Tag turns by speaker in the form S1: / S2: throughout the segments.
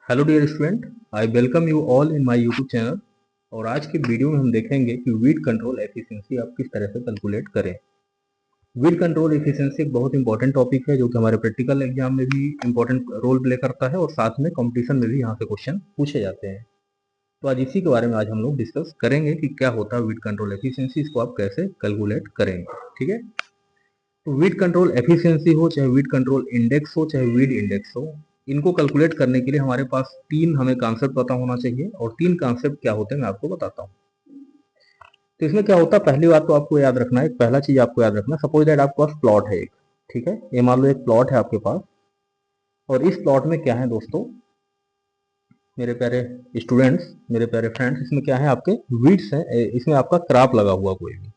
S1: Hello dear student, I welcome you all in my YouTube channel. और आज की video में हम देखेंगे कि वीड कंट्रोल एफिशिएंसी आप किस तरह से कैलकुलेट करें। वीड कंट्रोल एफिशिएंसी एक बहुत इंपॉर्टेंट टॉपिक है जो कि हमारे प्रैक्टिकल एग्जाम में भी इंपॉर्टेंट रोल प्ले करता है और साथ में कंपटीशन में भी यहाँ से क्वेश्चन पूछे जाते हैं। तो आज इसी के बारे में आज हम लोग डिस्कस करेंगे कि क्या होता है वीड कंट्रोल एफिशिएंसी, इसको आप कैसे कैलकुलेट करेंगे। ठीक है, तो वीड कंट्रोल एफिशिएंसी हो चाहे वीड कंट्रोल इंडेक्स हो चाहे वीड इंडेक्स हो, इनको कैलकुलेट करने के लिए हमारे पास तीन हमें कॉन्सेप्ट पता होना चाहिए। और तीन कॉन्सेप्ट क्या होते हैं मैं आपको बताता हूँ। तो इसमें क्या होता है, पहली बात तो आपको याद रखना है, पहला चीज आपको याद रखना, सपोज दैट आपके पास प्लॉट है एक। ठीक है, ये मान लो एक प्लॉट है आपके पास, और इस प्लॉट में क्या है दोस्तों, मेरे प्यारे स्टूडेंट्स, मेरे प्यारे फ्रेंड्स, इसमें क्या है, आपके वीड्स है, इसमें आपका क्रॉप लगा हुआ कोई भी।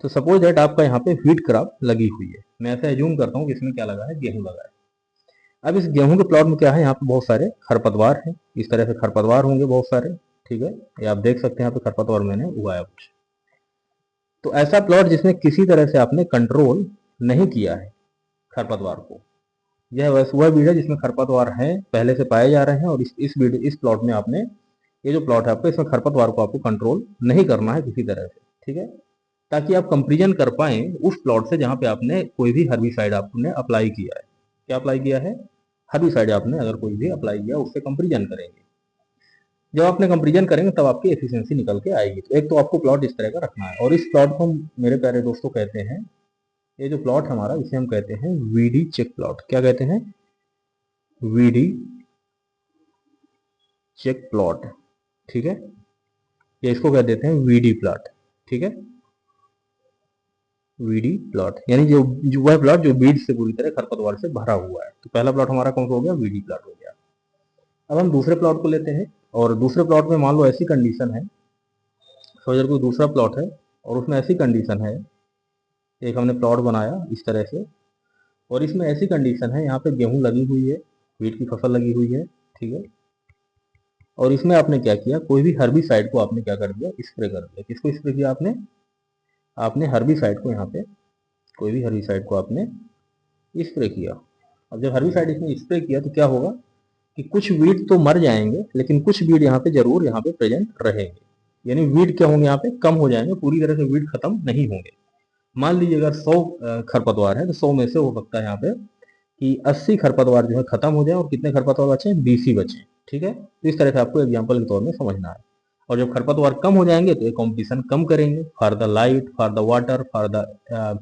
S1: तो सपोज दैट आपका यहाँ पे व्हीट क्रॉप लगी हुई है, मैं ऐसा एज्यूम करता हूँ कि इसमें क्या लगा है, गेहूं लगा है। अब इस गेहूं के प्लॉट में क्या है, यहाँ पे बहुत सारे खरपतवार हैं, इस तरह से खरपतवार होंगे बहुत सारे। ठीक है, ये आप देख सकते हैं यहाँ पे खरपतवार मैंने उगाया कुछ। तो ऐसा प्लॉट जिसमें किसी तरह से आपने कंट्रोल नहीं किया है खरपतवार को, यह वह बीड है जिसमें खरपतवार हैं, पहले से पाए जा रहे हैं, और इस प्लॉट में आपने, ये जो प्लॉट है आपका, इसमें खरपतवार को आपको कंट्रोल नहीं करना है किसी तरह से। ठीक है, ताकि आप कंपेरिजन कर पाए उस प्लॉट से जहां पे आपने कोई भी हर्बिसाइड आपने अप्लाई किया है। क्या अप्लाई किया है, हर्बिसाइड आपने अगर कोई भी अप्लाई किया, उससे कंपेरिजन करेंगे। जब आपने कंपेरिजन करेंगे तब आपकी एफिशिएंसी निकल के आएगी। तो एक तो आपको प्लॉट इस तरह का रखना है, और इस प्लॉट को हम, मेरे प्यारे दोस्तों, कहते हैं, ये जो प्लॉट हमारा, इसे हम कहते हैं वीडी चेक प्लॉट। क्या कहते हैं, वीडी चेक प्लॉट। ठीक है, ये इसको कह देते हैं वीडी प्लॉट। ठीक है, वीडी प्लॉट यानी जो वह प्लॉट जो बीज से पूरी तरह खरपतवार से भरा हुआ है। तो पहला प्लॉट हमारा कौन सा हो गया, वीडी प्लॉट हो गया। अब हम दूसरे प्लॉट को लेते हैं, और दूसरे प्लॉट में मान लो ऐसी कंडीशन है, तो कोई दूसरा प्लॉट है और उसमें ऐसी कंडीशन है, एक हमने प्लॉट बनाया इस तरह से, और इसमें ऐसी कंडीशन है, यहाँ पे गेहूं लगी हुई है, वीट की फसल लगी हुई है। ठीक है, और इसमें आपने क्या किया, कोई भी हर्बिसाइड को आपने क्या कर दिया, स्प्रे कर दिया। किसको स्प्रे किया आपने, आपने हर्बिसाइड को, यहाँ पे कोई भी हर्बिसाइड को आपने स्प्रे किया। अब जब हर्बिसाइड इसमें स्प्रे किया तो क्या होगा कि कुछ वीड तो मर जाएंगे, लेकिन कुछ वीड यहाँ पे जरूर यहाँ पे प्रेजेंट रहेंगे। यानी वीड क्या होंगे, यहाँ पे कम हो जाएंगे, पूरी तरह से वीड खत्म नहीं होंगे। मान लीजिए अगर 100 खरपतवार है, तो 100 में से हो सकता है यहाँ पे कि 80 खरपतवार जो है खत्म हो जाए, और कितने खरपतवार बचे, 20 ही बचे। ठीक है, तो इस तरह से आपको एग्जाम्पल के तौर में समझना है। और जब खरपतवार कम हो जाएंगे तो ये कॉम्पिटिशन कम करेंगे for the light, for the water, for the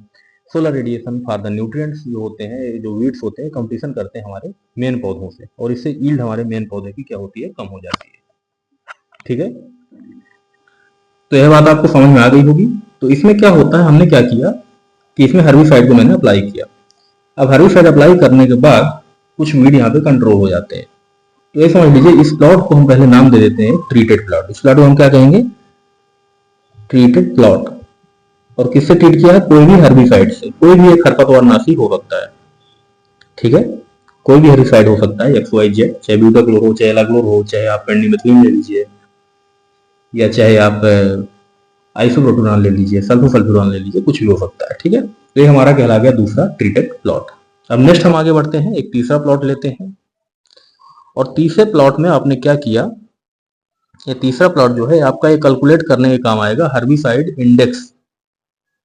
S1: solar radiation, for the nutrients जो होते हैं, जो वीड्स होते हैं, कंपटीशन करते हैं हमारे मेन पौधों से, और इससे यील्ड हमारे मेन पौधे की क्या होती है, कम हो जाती है। ठीक है, तो यह बात आपको समझ में आ गई होगी। तो इसमें क्या होता है, हमने क्या किया कि इसमें हर्बिसाइड को मैंने अप्लाई किया। अब हर्बिसाइड अप्लाई करने के बाद कुछ वीड यहाँ पे कंट्रोल हो जाते हैं। तो ये समझ लीजिए, इस प्लॉट को हम पहले नाम दे देते हैं ट्रीटेड प्लॉट। इस प्लॉट को हम क्या कहेंगे, ट्रीटेड प्लॉट। और किससे ट्रीट किया है, कोई भी हर्बिसाइड से, कोई भी एक खरपतवार नाशी हो सकता है। ठीक है, कोई भी हर्बिसाइड हो सकता है, एक्स वाई जेड, चाहे ब्यूटाक्लोर हो, चाहे एलाक्लोर हो, चाहे आप पेंडिमेथिलीन ले लीजिए, या चाहे आप आइसोप्रोटोनॉल ले लीजिए, सल्फोसल्फ्यूरॉन ले लीजिए, कुछ भी हो सकता है। ठीक है, तो ये हमारा कहला गया दूसरा ट्रीटेड प्लॉट। अब नेक्स्ट हम आगे बढ़ते हैं, एक तीसरा प्लॉट लेते हैं। और तीसरे प्लॉट में आपने क्या किया, ये तीसरा प्लॉट जो है आपका, ये कैलकुलेट करने के काम आएगा हर्बिसाइड इंडेक्स।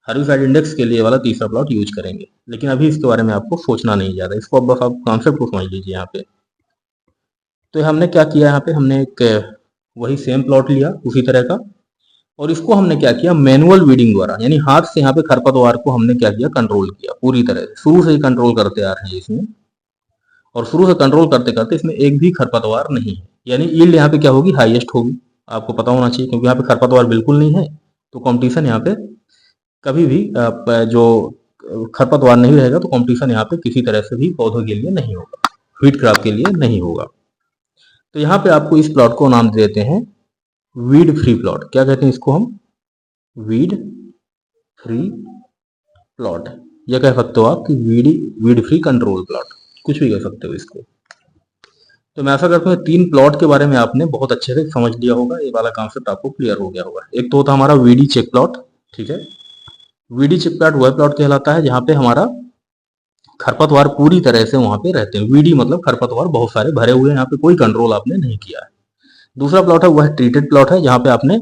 S1: हर्बिसाइड इंडेक्स के लिए वाला तीसरा प्लॉट यूज करेंगे, लेकिन अभी इसके बारे में आपको सोचना नहीं ज्यादा, इसको अब बस आप कॉन्सेप्ट को समझ लीजिए यहाँ पे। तो हमने क्या किया, यहाँ पे हमने एक वही सेम प्लॉट लिया उसी तरह का, और इसको हमने क्या किया, मैनुअल वीडिंग द्वारा, यानी हाथ से यहाँ पे खरपतवार को हमने क्या किया, कंट्रोल किया पूरी तरह से, शुरू से ही कंट्रोल करते आ रहे हैं इसमें। और शुरू से कंट्रोल करते करते इसमें एक भी खरपतवार नहीं है, यानी यील्ड यहाँ पे क्या होगी, हाईएस्ट होगी। आपको पता होना चाहिए, क्योंकि यहाँ पे खरपतवार बिल्कुल नहीं है, तो कंपटीशन यहाँ पे कभी भी जो खरपतवार नहीं रहेगा, तो कंपटीशन यहाँ पे किसी तरह से भी पौधों के लिए नहीं होगा, व्हीट क्रॉप के लिए नहीं होगा। तो यहाँ पे आपको इस प्लॉट को नाम दे देते हैं वीड फ्री प्लॉट। क्या कहते हैं इसको हम, वीड फ्री प्लॉट, या कह सकते हो आप कि वीड फ्री कंट्रोल प्लॉट, कुछ भी कह सकते हो इसको। तो मैं ऐसा करता हूँ, तीन प्लॉट के बारे में आपने बहुत अच्छे से समझ लिया होगा, ये वाला कॉन्सेप्ट आपको क्लियर हो गया होगा। एक तो होता हमारा वीडी चेक प्लॉट। ठीक है, वीडी चेक प्लॉट वह प्लॉट कहलाता है जहां पे हमारा खरपतवार पूरी तरह से वहां पे रहते हैं। वीडी मतलब खरपतवार बहुत सारे भरे हुए हैं, यहाँ पे कोई कंट्रोल आपने नहीं किया है। दूसरा प्लॉट है वह ट्रीटेड प्लॉट है, जहाँ पे आपने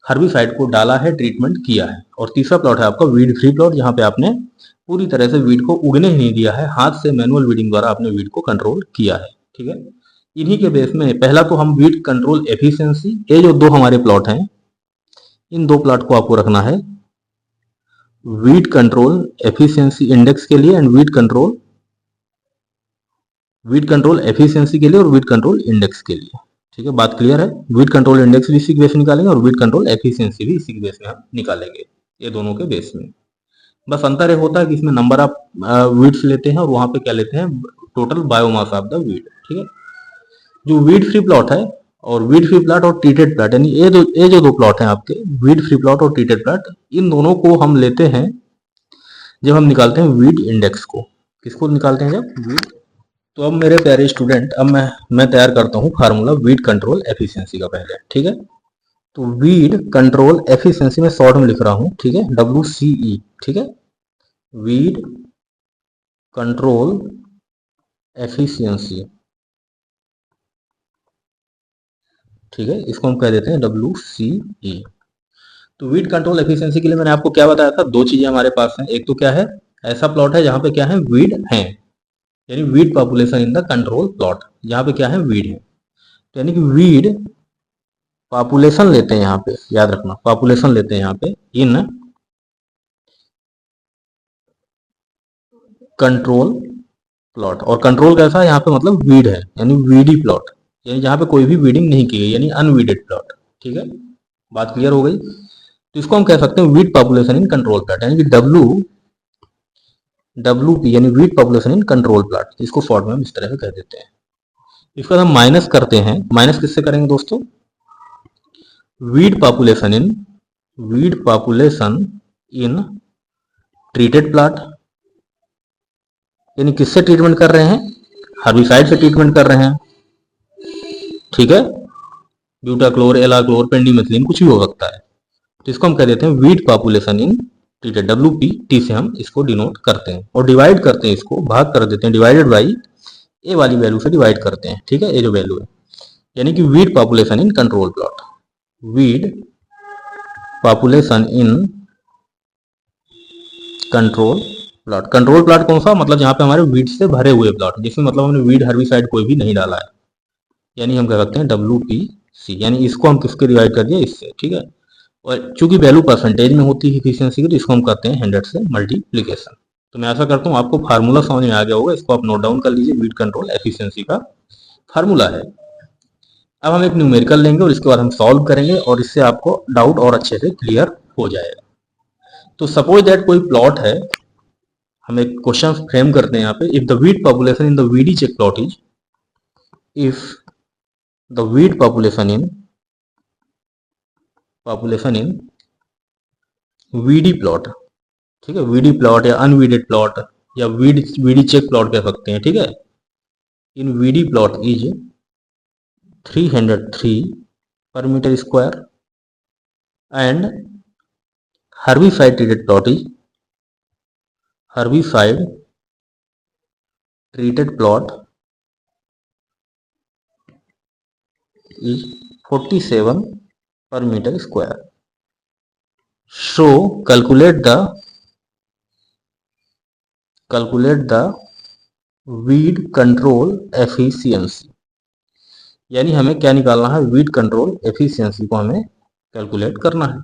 S1: हर्बिसाइड को डाला है, ट्रीटमेंट किया है। और तीसरा प्लॉट है आपका वीड फ्री प्लॉट, जहाँ पे आपने पूरी तरह से वीड को उगने ही नहीं दिया है, हाथ से मैनुअल वीडिंग द्वारा आपने वीड को कंट्रोल किया है। ठीक है, इन्हीं के बेस में पहला तो हम वीड कंट्रोल एफिशिएंसी, ये जो दो हमारे प्लॉट हैं, इन दो प्लॉट को आपको रखना है वीड कंट्रोल एफिशिएंसी इंडेक्स के लिए एंड वीड कंट्रोल एफिशिएंसी के लिए और वीड कंट्रोल इंडेक्स के लिए। ठीक है, बात क्लियर है। वीड कंट्रोल इंडेक्स भी इसी के बेस में निकालेंगे और वीड कंट्रोल एफिशिएंसी भी इसी के बेस में हम निकालेंगे, ये दोनों के बेस में। बस अंतर ये होता है कि इसमें नंबर ऑफ वीड्स लेते हैं और वहां पे क्या लेते हैं, total biomass of the weed. ठीक है, जो वीड फ्री प्लॉट है और वीड फ्री प्लॉट और ट्रीटेड प्लॉट, यानी ये जो दो प्लॉट हैं आपके, वीड फ्री प्लॉट और ट्रीटेड प्लॉट, इन दोनों को हम लेते हैं जब हम निकालते हैं वीड इंडेक्स को। किसको निकालते हैं, जब वीड। तो अब मेरे प्यारे स्टूडेंट, अब मैं तैयार करता हूँ फार्मूला वीड कंट्रोल एफिशिएंसी का पहले। ठीक है, तो वीड कंट्रोल एफिशिएंसी में शॉर्ट में लिख रहा हूँ, ठीक है, WCE। ठीक है, वीड कंट्रोल एफिशिएंसी, ठीक है, इसको हम कह देते हैं WCE। तो वीड कंट्रोल एफिशिएंसी के लिए मैंने आपको क्या बताया था, दो चीजें हमारे पास हैं। एक तो क्या है, ऐसा प्लॉट है जहां पे क्या है, वीड है, यानी weed population in the control plot, जहां पे क्या है, वीड है। तो यानी कि वीड पॉपुलेशन लेते हैं यहाँ पे, याद रखना, पॉपुलेशन लेते हैं यहाँ पे इन कंट्रोल प्लॉट। और कंट्रोल कैसा है यहाँ पे, मतलब वीड है, यानी वीडी प्लॉट, यानी जहाँ पे कोई भी वीडिंग नहीं की गई, यानी अनवीडेड प्लॉट। ठीक है, बात क्लियर हो गई। तो इसको हम कह सकते हैं weed population in control plot, यानी कि WP, यानी weed population in control plot, इसको शॉर्ट में हम इस तरह से कह देते हैं। इसके बाद हम माइनस करते हैं। माइनस किससे करेंगे दोस्तों, वीड पॉपुलेशन इन ट्रीटेड प्लॉट, यानी किससे ट्रीटमेंट कर रहे हैं, हर्बिसाइड से ट्रीटमेंट कर रहे हैं। ठीक है, ब्यूटाक्लोर, एलाक्लोर, पेंडिमेथिलिन, कुछ भी हो सकता है। तो इसको हम कह देते हैं वीड पॉपुलेशन इन ट्रीटेड, WPT से हम इसको डिनोट करते हैं। और डिवाइड करते हैं, इसको भाग कर देते हैं, डिवाइडेड बाई ए वाली वैल्यू से डिवाइड करते हैं। ठीक है, ये जो वैल्यू है, यानी कि weed population in control plot, weed population in control plot. Control plot कौन सा, मतलब जहां पे हमारे वीड से भरे हुए प्लॉट, जिसमें मतलब हमने वीड हर्बिसाइड कोई भी नहीं डाला है, यानी हम कह सकते हैं WPC। यानी इसको हम किसके डिवाइड कर दिया, इससे। ठीक है, और चूंकि वैल्यू परसेंटेज में होती है एफिशिएंसी की, तो इसको हम करते हैं 100 से मल्टीप्लीकेशन। तो मैं ऐसा करता हूँ, आपको फार्मूला समझ में आ गया होगा, इसको आप नोट डाउन कर लीजिए, वीड कंट्रोल एफिशिएंसी का फार्मूला है। अब हम एक न्यूमेरिकल लेंगे और इसके बाद हम सॉल्व करेंगे, और इससे आपको डाउट और अच्छे से क्लियर हो जाएगा। तो सपोज दैट कोई प्लॉट है, हम एक क्वेश्चन फ्रेम करते हैं यहाँ पे, if the weed population in the weedy check plot is, if the weed population in weedy plot, ठीक है, वीडी प्लॉट या अनवीडेड प्लॉट या वीडी चेक प्लॉट कह सकते हैं। ठीक है, इन weedy plot is 303 per metre square and herbicide treated plot is herbicide treated plot is 47 per meter square. So calculate the weed control efficiency, यानी हमें क्या निकालना है, वीड कंट्रोल एफिशिएंसी को हमें कैलकुलेट करना है।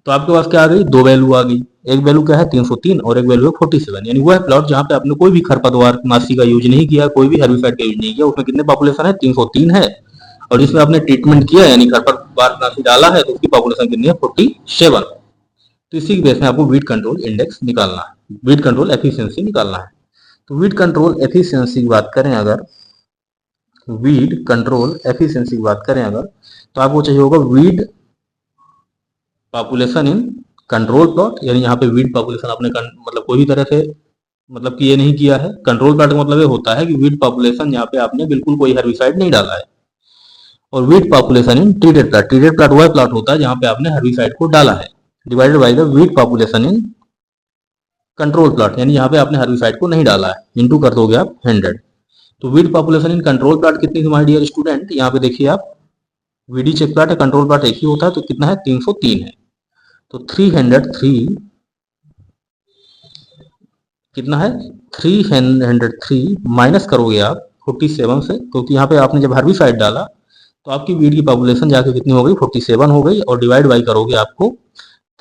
S1: तो आपके पास क्या आ गई, दो वैल्यू आ गई। एक वैल्यू क्या है 303 और एक वैल्यू है 47, यानी वह प्लॉट जहां पे आपने कोई भी खरपतवार नाशी का यूज नहीं किया, कोई भी हेर्बिसाइड का यूज नहीं किया, उसमें कितने पॉपुलेशन है, 303 है। और जिसमें आपने ट्रीटमेंट किया, यानी खरपतवार नाशी डाला है, तो उसकी पॉपुलेशन कितनी है, 47। तो इसी के बेस में आपको वीड कंट्रोल इंडेक्स निकालना है, वीड कंट्रोल एफिशिएंसी निकालना है। तो वीड कंट्रोल एफिशिएंसी की बात करें अगर, वीड कंट्रोल एफिशिएंसी की बात करें अगर, तो आपको चाहिए होगा weed population in control plot, यानी यहाँ पे वीड पॉपुलेशन आपने मतलब कोई भी तरह से मतलब कि ये नहीं किया है। कंट्रोल प्लॉट का मतलब ये होता है कि वीड पॉपुलेशन यहाँ पे आपने बिल्कुल कोई हर्बिसाइड नहीं डाला है। और वीड पॉपुलेशन इन ट्रीटेड प्लॉट, ट्रीटेड प्लॉट वह प्लॉट होता है जहाँ पे आपने हर्बिसाइड को डाला है, divided by the weed population in control plot, यानी यहाँ पे आपने हर्बिसाइड को नहीं डाला है, इंटू कर दोगे आप 100। तो weed population in control plot कितनी थी माय डियर स्टूडेंट, यहाँ पे देखिए आप, वीडी चेक प्लॉट है, कंट्रोल प्लॉट एक ही होता है, तो कितना है 303 है। तो 303 कितना है 303 माइनस करोगे आप 47 से, क्योंकि यहाँ पे आपने जब हर्बिसाइड डाला तो आपकी वीड की पॉपुलेशन जाके कितनी हो गई 47 हो गई, और डिवाइड बाई करोगे आपको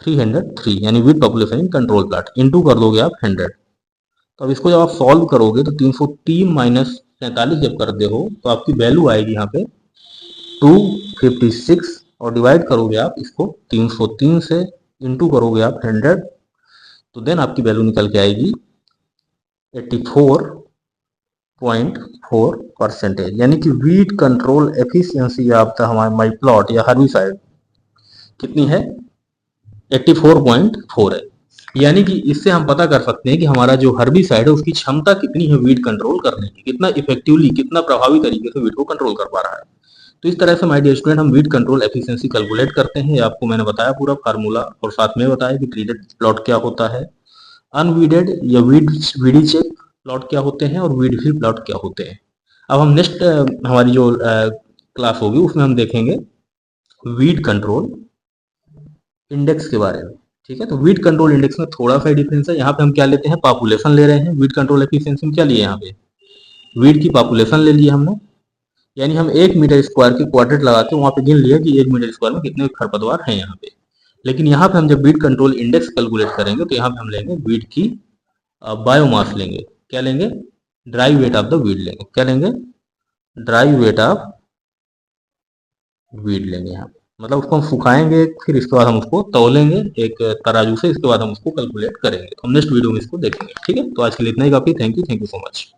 S1: 303 यानी weed population in control plot, into कर दोगे आप 100। तो अब इसको जब आप सॉल्व करोगे तो 303 माइनस 47 जब करते हो तो आपकी वैल्यू आएगी यहाँ पे 256, और डिवाइड करोगे आप इसको 303 से, इंटू करोगे आप 100, तो देन आपकी वैल्यू निकल के आएगी 84.4%, यानी कि weed control efficiency of the हमारे माई प्लॉट या हर्बिसाइड कितनी है 84.4 है। यानी कि इससे हम पता कर सकते हैं कि हमारा जो हर्बिसाइड है उसकी क्षमता कितनी है वीड कंट्रोल करने की, कितना इफेक्टिवली, कितना प्रभावी तरीके से वीड को कंट्रोल कर पा रहा है। तो इस तरह से माय डियर स्टूडेंट हम वीड कंट्रोल एफिशिएंसी कैलकुलेट करते हैं। आपको मैंने बताया पूरा फार्मूला, और साथ में बताया कि ट्रीटेड प्लॉट क्या होता है, अनवीडेड या वीडी चेक प्लॉट क्या होते हैं, और वीड फिल प्लॉट क्या होते हैं। अब हम नेक्स्ट हमारी जो क्लास होगी उसमें हम देखेंगे वीड कंट्रोल इंडेक्स के बारे में। ठीक है, तो वीड कंट्रोल इंडेक्स में थोड़ा सा डिफरेंस है। यहाँ पे हम क्या लेते हैं, पॉपुलेशन ले रहे हैं। वीड कंट्रोल एफिशिएंसी में क्या लिए, यहाँ पे वीड की पॉपुलेशन ले ली हमने, यानी हम 1 मीटर स्क्वायर की क्वाड्रेट लगा के वहां पे गिन लिया कि 1 मीटर स्क्वायर में कितने खरपतवार हैं यहाँ पे। लेकिन यहाँ पे हम जब वीड कंट्रोल इंडेक्स कैलकुलेट करेंगे तो यहाँ पे हम लेंगे वीड की बायोमास लेंगे। क्या लेंगे, dry weight of the weed लेंगे। क्या लेंगे, ड्राई वेट ऑफ वीड लेंगे यहाँ पे। मतलब उसको हम सुखाएंगे, फिर इसके बाद हम उसको तौलेंगे एक तराजू से, इसके बाद हम उसको कैलकुलेट करेंगे। तो हम नेक्स्ट वीडियो में इसको देखेंगे। ठीक है, तो आज के लिए इतना ही काफी। Thank you so much.